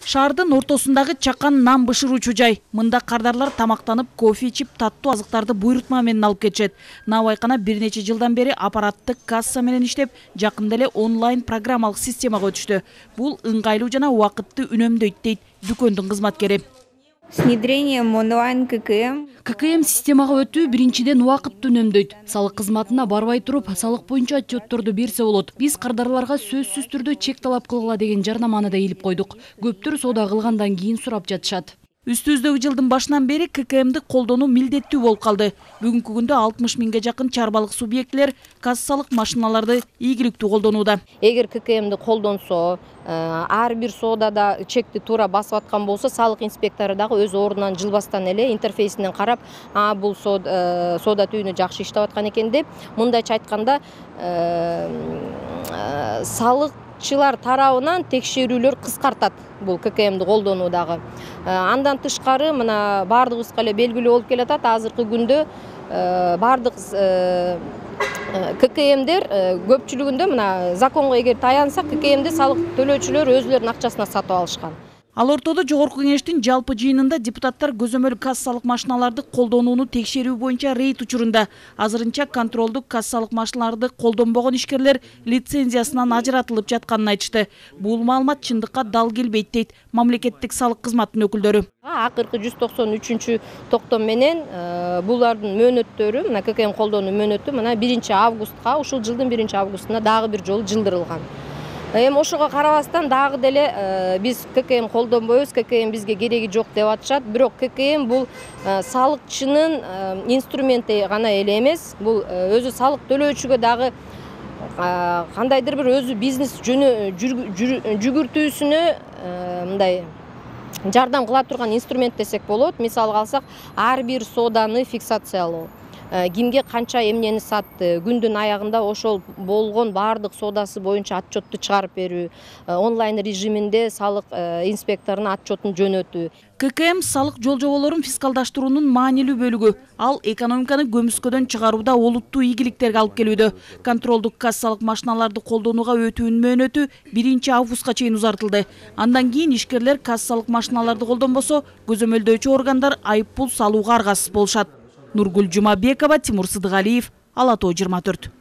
Шаардын ортосундагы чакан нан бышыруучу жай. Мында кардарлар тамактанып, кофе ичип, таттуу азыктарды буйрутма менен алып кетишет. Набайкана бир нече жылдан бери аппараттык касса менен иштеп, жакында эле онлайн программалык системага өтүштү. Бул ыңгайлуу жана убакытты үнөмдөйт дейт дүкөндүн кызматкери. С внедрением онлайн ККМ. ККМ системага өтүү биринчиден убакытты үнөмдөйт. Салык кызматына барбай туруп, салык боюнча отчетторду берсе болот. Биз кардарларга сөзсүз түрдө чек талап кылгыла деген жарнаманы да илип койдук. Көптөр соода кылгандан кийин сурап жатышат. Үстүбүздөгү жылдын башынан бери ККМди колдонуу милдеттүү болуп калды. Бүгүнкү күндө 60 миңге жакын чарбалык субъектилер кассалык машиналарды ийгиликтүү колдонууда. Эгер ККМди колдонсо, ар бир соодада чекти туура басып аткан болсо, салык инспектору дагы өз ордунан жылбастан эле интерфейсинен карап, бул соода түйүнү жакшы иштеп аткан экен деп, мындайча айтканда, салыкчылар тарабынан текшерүүлөр кыскартат бул ККМди колдонуудагы. Андан тышкары мына бардыгыбызга эле белгилүү болуп келатат, азыркы күндө бардык ККМдер көпчүлүгүндө мына законго эгер таянсак, ККМди салык төлөөчүлөр өзүлөрүнүн акчасына сатып алышкан. Ал ортодо Жогорку Кеңештин жалпы жыйынында депутаттар көзөмөл кассалык машиналарды колдонууну текшерүү боюнча рейд учурунда. Азырынча контролдук кассалык машиналарды колдонбогон ишкерлер лицензиясынан ажыратылып жатканын айтышты. Бул маалымат чындыкка дал келбейт дейт мамлекеттик салык кызматынын өкүлдөрү. Акыркы 193 токтом менен булардын мөөнөттөрү, мына ККМ колдонуу мөөнөтү мына 1-августка, ушул жылдын 1-августуна дагы бир жолу жылдырылган. Эми ошого карабастан дагы деле биз ККМ колдонбойбуз, ККМ бизге кереги жок деп атышат. Бирок ККМ бул салыкчынын инструменти гана эле эмес, бул өзү салык төлөөчүгө дагы кандайдыр бир өзү бизнес жүгүртүүсүнө мындай жардам кыла турган инструмент десек болот. Мисалга алсак, ар бир сооданы фиксациялоо. Кимге канча эмнени сатты, күндүн аягында ошол болгон бардык соодасы боюнча отчетту чыгарып берүү, онлайн режиминде салык инспекторунун отчетун жөнөтүү. ККМ салык жол-жоболорун фискалдаштыруунун маанилүү бөлүгү. Ал экономиканы көмүскөдөн чыгарууда олуттуу ийгиликтерге алып келүүдө. Контролдук кассалык машиналарды колдонууга өтүүнүн мөөнөтү 1-августка чейин узартылды. Андан кийин ишкерлер кассалык машиналарды колдонбосо, көзөмөлдөөчү органдар айыппул салууга аргасыз болушат. Нургүл Жумабекова, Тимур Сыдыгалиев, Ала Тоо 24.